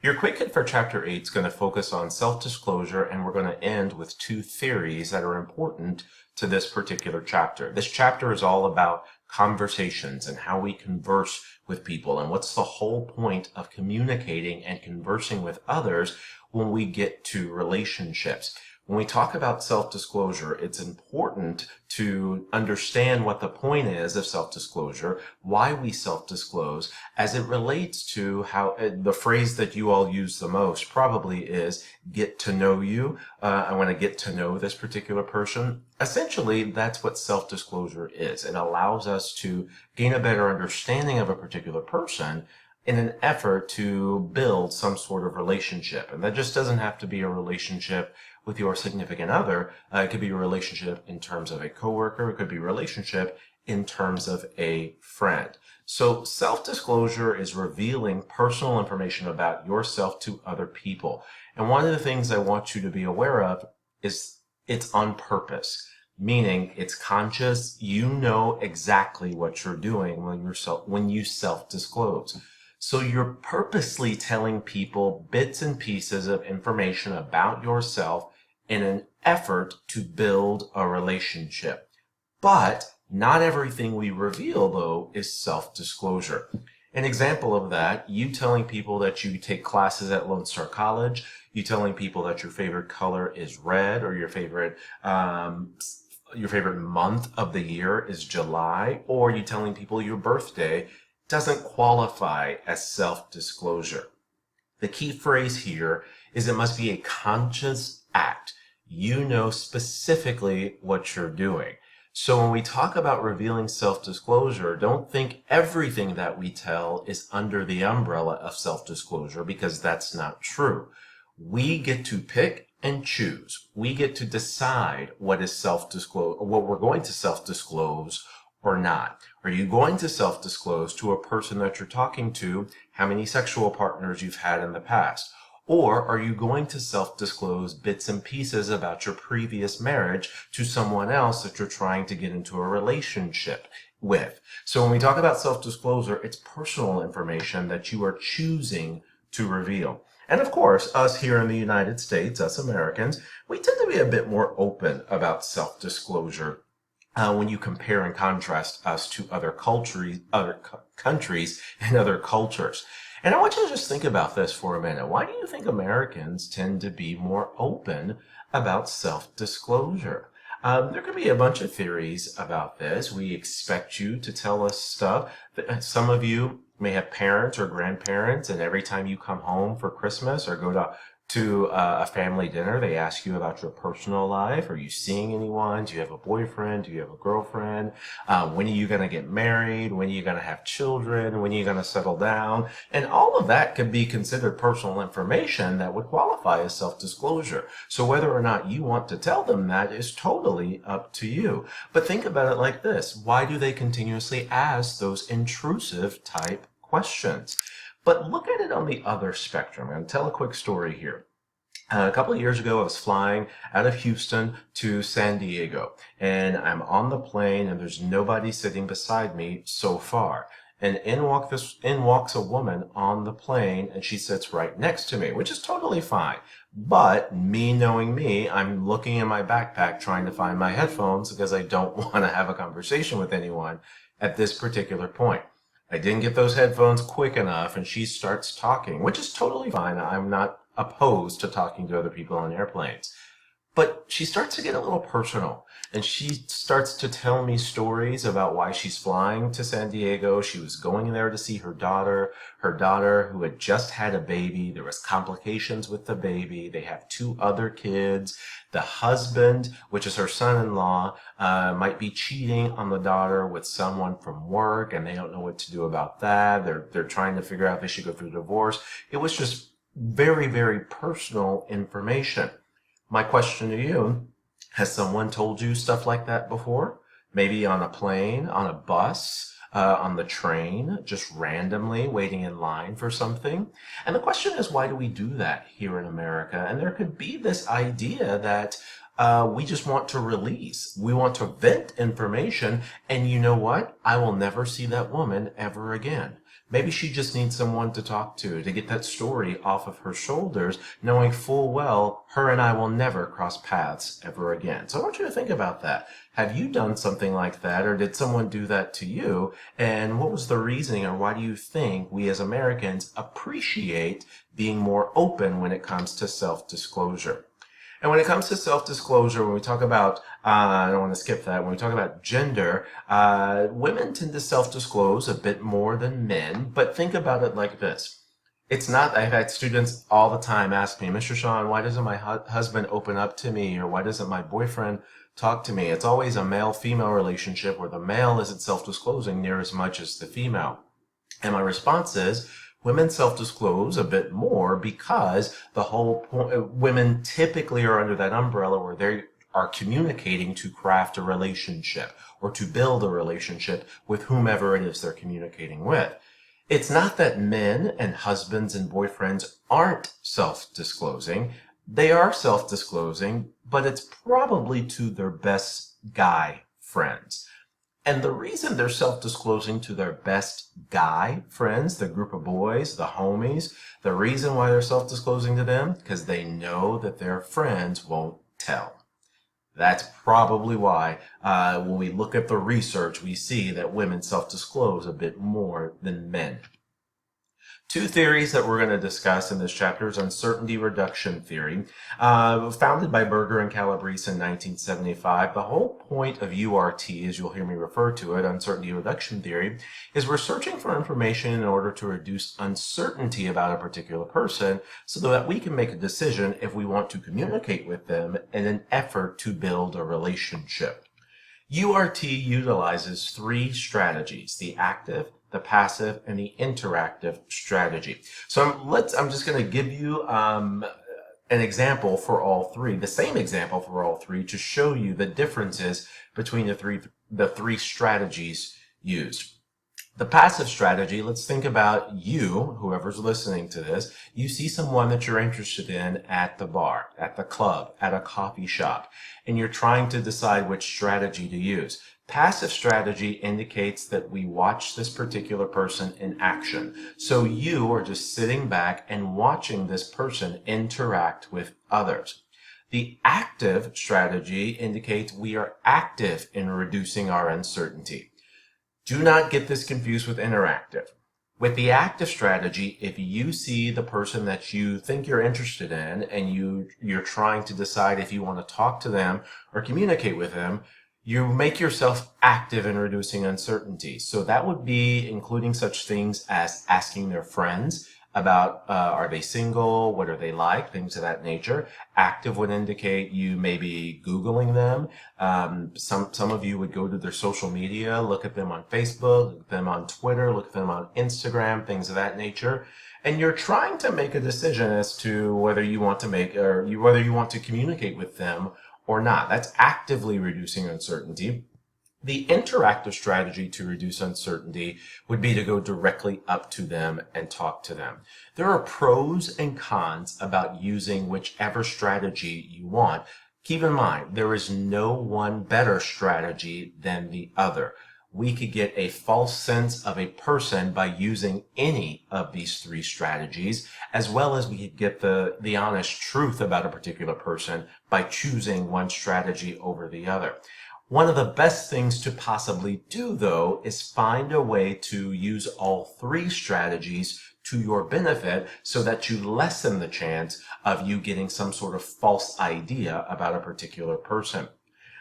Your quick hit for Chapter 8 is going to focus on self-disclosure, and we're going to end with two theories that are important to this particular chapter. This chapter is all about conversations and how we converse with people, and what's the whole point of communicating and conversing with others when we get to relationships. When we talk about self-disclosure, it's important to understand what the point is of self-disclosure, why we self-disclose, as it relates to how the phrase that you all use the most probably is get to know you. I want to get to know this particular person. Essentially, that's what self-disclosure is. It allows us to gain a better understanding of a particular person in an effort to build some sort of relationship. And that just doesn't have to be a relationship with your significant other. It could be a relationship in terms of a coworker. It could be a relationship in terms of a friend. So self-disclosure is revealing personal information about yourself to other people. And one of the things I want you to be aware of is it's on purpose, meaning it's conscious. You know exactly what you're doing when you self-disclose. So you're purposely telling people bits and pieces of information about yourself in an effort to build a relationship. But not everything we reveal, though, is self-disclosure. An example of that, you telling people that you take classes at Lone Star College, you telling people that your favorite color is red, or your favorite month of the year is July, or you telling people your birthday doesn't qualify as self-disclosure. The key phrase here is it must be a conscious act. You know specifically what you're doing. So when we talk about revealing self-disclosure, don't think everything that we tell is under the umbrella of self-disclosure, because that's not true. We get to pick and choose. We get to decide what is self-disclose, what we're going to self-disclose or not. Are you going to self-disclose to a person that you're talking to how many sexual partners you've had in the past? Or are you going to self-disclose bits and pieces about your previous marriage to someone else that you're trying to get into a relationship with? So when we talk about self-disclosure, it's personal information that you are choosing to reveal. And of course, us here in the United States, us Americans, we tend to be a bit more open about self-disclosure. When you compare and contrast us to other countries and other cultures. And I want you to just think about this for a minute. Why do you think Americans tend to be more open about self-disclosure? There could be a bunch of theories about this. We expect you to tell us stuff. Some of you may have parents or grandparents, and every time you come home for Christmas or go to a family dinner, they ask you about your personal life. Are you seeing anyone? Do you have a boyfriend? Do you have a girlfriend? When are you going to get married? When are you going to have children? When are you going to settle down? And all of that could be considered personal information that would qualify as self-disclosure. So whether or not you want to tell them that is totally up to you. But think about it like this. Why do they continuously ask those intrusive type questions? But look at it on the other spectrum. I'm going to tell a quick story here. A couple of years ago, I was flying out of Houston to San Diego, and I'm on the plane, and there's nobody sitting beside me so far. And in walks a woman on the plane, and she sits right next to me, which is totally fine. But me knowing me, I'm looking in my backpack trying to find my headphones because I don't want to have a conversation with anyone at this particular point. I didn't get those headphones quick enough, and she starts talking, which is totally fine. I'm not opposed to talking to other people on airplanes. But she starts to get a little personal, and she starts to tell me stories about why she's flying to San Diego. She was going there to see her daughter who had just had a baby. There was complications with the baby. They have two other kids. The husband, which is her son-in-law, might be cheating on the daughter with someone from work, and they don't know what to do about that. They're trying to figure out if they should go through divorce. It was just very, very personal information. My question to you, has someone told you stuff like that before? Maybe on a plane, on a bus, on the train, just randomly waiting in line for something? And the question is, why do we do that here in America? And there could be this idea that we just want to release. We want to vent information. And you know what? I will never see that woman ever again. Maybe she just needs someone to talk to get that story off of her shoulders, knowing full well her and I will never cross paths ever again. So I want you to think about that. Have you done something like that, or did someone do that to you? And what was the reasoning, or why do you think we as Americans appreciate being more open when it comes to self-disclosure? And when it comes to self-disclosure, when we talk about, I don't want to skip that, when we talk about gender, women tend to self-disclose a bit more than men, but think about it like this. It's not, I've had students all the time ask me, Mr. Sean, why doesn't my husband open up to me, or why doesn't my boyfriend talk to me? It's always a male-female relationship where the male isn't self-disclosing near as much as the female. And my response is, women self-disclose a bit more because the whole point, women typically are under that umbrella where they are communicating to craft a relationship or to build a relationship with whomever it is they're communicating with. It's not that men and husbands and boyfriends aren't self-disclosing. They are self-disclosing, but it's probably to their best guy friends. And the reason they're self-disclosing to their best guy friends, the group of boys, the homies, the reason why they're self-disclosing to them, because they know that their friends won't tell. That's probably why when we look at the research, we see that women self-disclose a bit more than men. Two theories that we're going to discuss in this chapter is uncertainty reduction theory, founded by Berger and Calabrese in 1975. The whole point of URT, as you'll hear me refer to it, uncertainty reduction theory, is we're searching for information in order to reduce uncertainty about a particular person so that we can make a decision if we want to communicate with them in an effort to build a relationship. URT utilizes three strategies: the active, the passive, and the interactive strategy. So I'm just going to give you an example for all three, the same example for all three, to show you the differences between the three strategies used. The passive strategy, let's think about you, whoever's listening to this. You see someone that you're interested in at the bar, at the club, at a coffee shop, and you're trying to decide which strategy to use. Passive strategy indicates that we watch this particular person in action. So you are just sitting back and watching this person interact with others. The active strategy indicates we are active in reducing our uncertainty. Do not get this confused with interactive. With the active strategy, if you see the person that you think you're interested in and you're trying to decide if you want to talk to them or communicate with them, you make yourself active in reducing uncertainty. So that would be including such things as asking their friends about are they single, what are they like, things of that nature. Active would indicate you may be Googling them. Some of you would go to their social media, look at them on Facebook, look at them on Twitter, look at them on Instagram, things of that nature. And you're trying to make a decision as to whether you want to whether you want to communicate with them or not. That's actively reducing uncertainty. The interactive strategy to reduce uncertainty would be to go directly up to them and talk to them. There are pros and cons about using whichever strategy you want. Keep in mind, there is no one better strategy than the other. We could get a false sense of a person by using any of these three strategies, as well as we could get the honest truth about a particular person by choosing one strategy over the other. One of the best things to possibly do, though, is find a way to use all three strategies to your benefit so that you lessen the chance of you getting some sort of false idea about a particular person.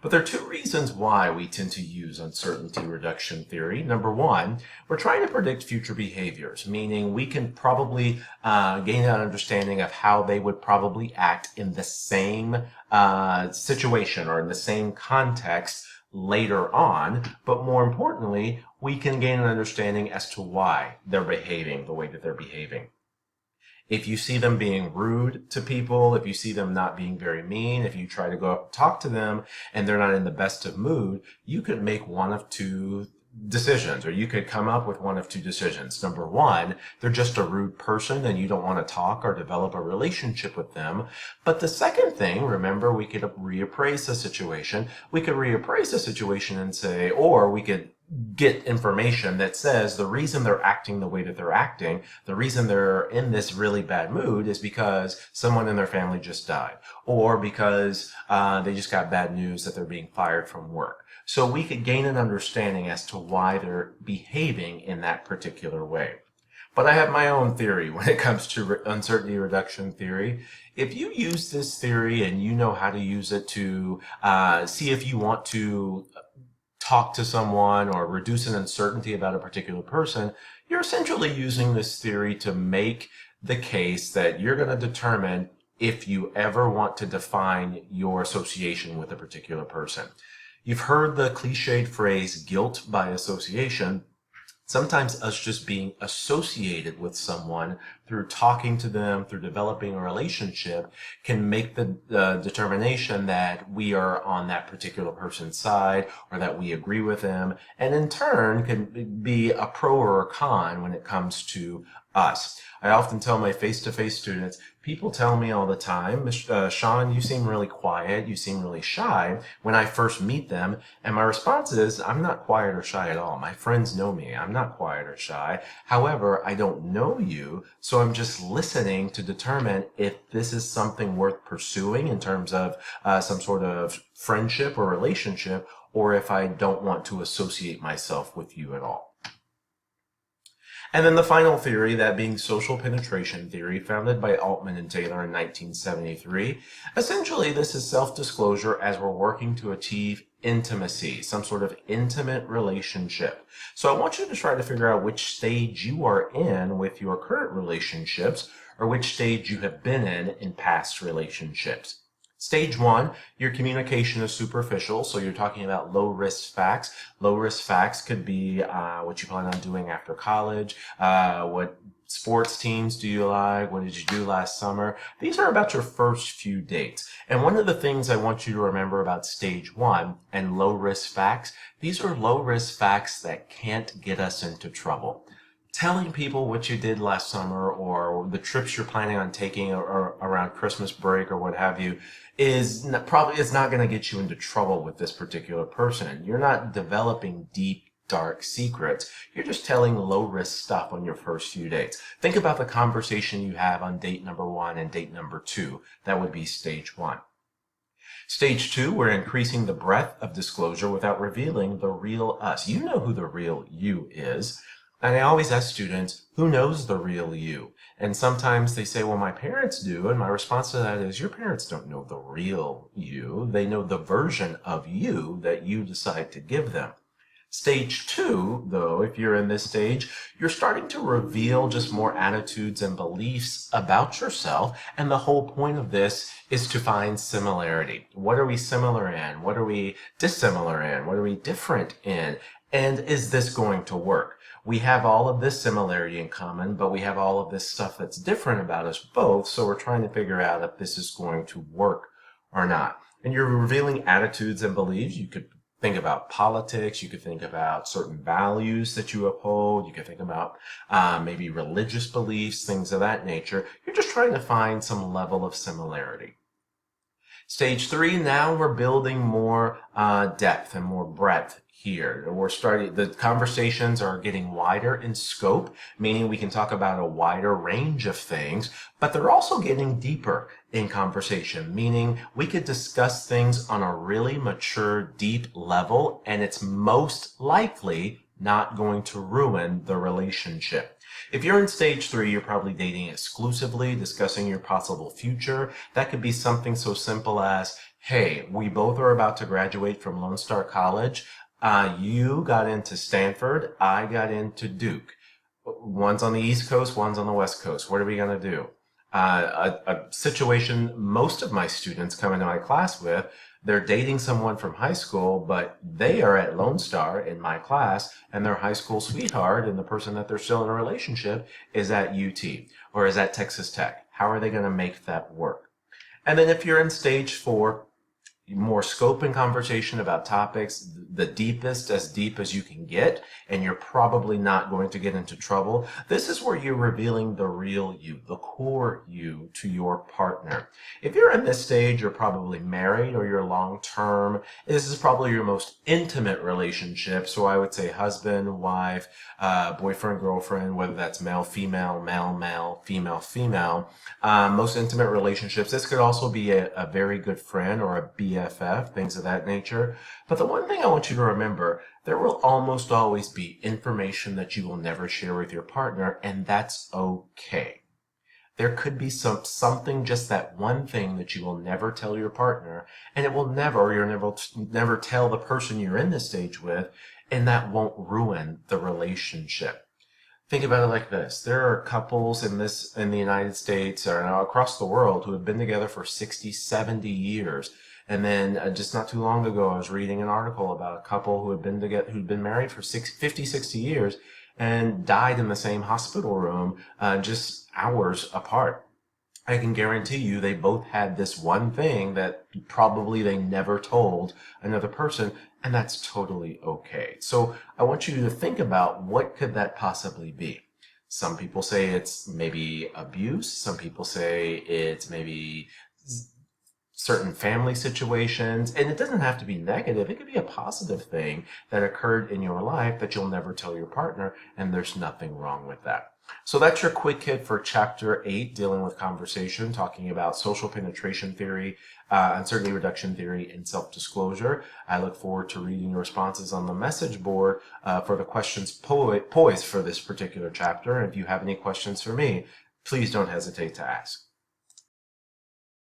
But there are two reasons why we tend to use uncertainty reduction theory. Number one, we're trying to predict future behaviors, meaning we can probably gain an understanding of how they would probably act in the same situation or in the same context later on. But more importantly, we can gain an understanding as to why they're behaving the way that they're behaving. If you see them being rude to people, if you see them not being very mean, if you try to go up and talk to them and they're not in the best of mood, you could make one of two decisions, or you could come up with one of two decisions. Number one, they're just a rude person and you don't want to talk or develop a relationship with them. But the second thing, remember, we could reappraise the situation. We could reappraise the situation and say, or we could get information that says the reason they're acting the way that they're acting, the reason they're in this really bad mood is because someone in their family just died, or because they just got bad news that they're being fired from work. So we could gain an understanding as to why they're behaving in that particular way. But I have my own theory when it comes to uncertainty reduction theory. If you use this theory and you know how to use it to see if you want to talk to someone or reduce an uncertainty about a particular person, you're essentially using this theory to make the case that you're going to determine if you ever want to define your association with a particular person. You've heard the cliched phrase guilt by association. Sometimes us just being associated with someone through talking to them, through developing a relationship, can make the determination that we are on that particular person's side or that we agree with them, and in turn can be a pro or a con when it comes to us. I often tell my face-to-face students, people tell me all the time, Sean, you seem really quiet, you seem really shy when I first meet them. And my response is, I'm not quiet or shy at all. My friends know me. I'm not quiet or shy. However, I don't know you, so I'm just listening to determine if this is something worth pursuing in terms of some sort of friendship or relationship, or if I don't want to associate myself with you at all. And then the final theory, that being social penetration theory, founded by Altman and Taylor in 1973. Essentially, this is self-disclosure as we're working to achieve intimacy, some sort of intimate relationship. So I want you to try to figure out which stage you are in with your current relationships, or which stage you have been in past relationships. Stage 1, your communication is superficial, so you're talking about low-risk facts. Low-risk facts could be what you plan on doing after college, what sports teams do you like, what did you do last summer. These are about your first few dates. And one of the things I want you to remember about stage 1 and low-risk facts, these are low-risk facts that can't get us into trouble. Telling people what you did last summer or the trips you're planning on taking or around Christmas break or what have you is probably not going to get you into trouble with this particular person. You're not developing deep, dark secrets. You're just telling low-risk stuff on your first few dates. Think about the conversation you have on date number 1 and date number 2. That would be stage 1. Stage 2, we're increasing the breadth of disclosure without revealing the real us. You know who the real you is. And I always ask students, who knows the real you? And sometimes they say, well, my parents do. And my response to that is, your parents don't know the real you. They know the version of you that you decide to give them. Stage 2, though, if you're in this stage, you're starting to reveal just more attitudes and beliefs about yourself. And the whole point of this is to find similarity. What are we similar in? What are we dissimilar in? What are we different in? And is this going to work? We have all of this similarity in common, but we have all of this stuff that's different about us both. So we're trying to figure out if this is going to work or not. And you're revealing attitudes and beliefs. You could think about politics. You could think about certain values that you uphold. You could think about maybe religious beliefs, things of that nature. You're just trying to find some level of similarity. Stage 3, now we're building more depth and more breadth here. We're starting, the conversations are getting wider in scope, meaning we can talk about a wider range of things, but they're also getting deeper in conversation, meaning we could discuss things on a really mature, deep level, and it's most likely not going to ruin the relationship. If you're in stage 3, you're probably dating exclusively, discussing your possible future. That could be something so simple as, hey, we both are about to graduate from Lone Star College. You got into Stanford, I got into Duke. One's on the East Coast, one's on the West Coast. What are we going to do? A situation most of my students come into my class with, they're dating someone from high school, but they are at Lone Star in my class, and their high school sweetheart and the person that they're still in a relationship is at UT or is at Texas Tech. How are they going to make that work? And then if you're in stage 4, more scope and conversation about topics, the deepest, as deep as you can get, and you're probably not going to get into trouble. This is where you're revealing the real you, the core you to your partner. If you're in this stage, you're probably married or you're long term. This is probably your most intimate relationship. So I would say husband, wife, boyfriend, girlfriend, whether that's male, female, male, male, female, female. Most intimate relationships. This could also be a very good friend or a BFF, things of that nature. But the one thing I want you to remember, there will almost always be information that you will never share with your partner, and that's okay. There could be something, just that one thing that you will never tell your partner, and it will never, or you'll never tell the person you're in this stage with, and that won't ruin the relationship. Think about it like this. There are couples in the United States or across the world who have been together for 60, 70 years. And then just not too long ago, I was reading an article about a couple who'd been married for 50, 60 years and died in the same hospital room, just hours apart. I can guarantee you they both had this one thing that probably they never told another person, and that's totally okay. So I want you to think about, what could that possibly be? Some people say it's maybe abuse. Some people say it's maybe certain family situations, and it doesn't have to be negative. It could be a positive thing that occurred in your life that you'll never tell your partner, and there's nothing wrong with that. So that's your quick hit for Chapter 8, dealing with conversation, talking about social penetration theory, uncertainty reduction theory, and self-disclosure. I look forward to reading your responses on the message board for the questions poised for this particular chapter. And if you have any questions for me, please don't hesitate to ask.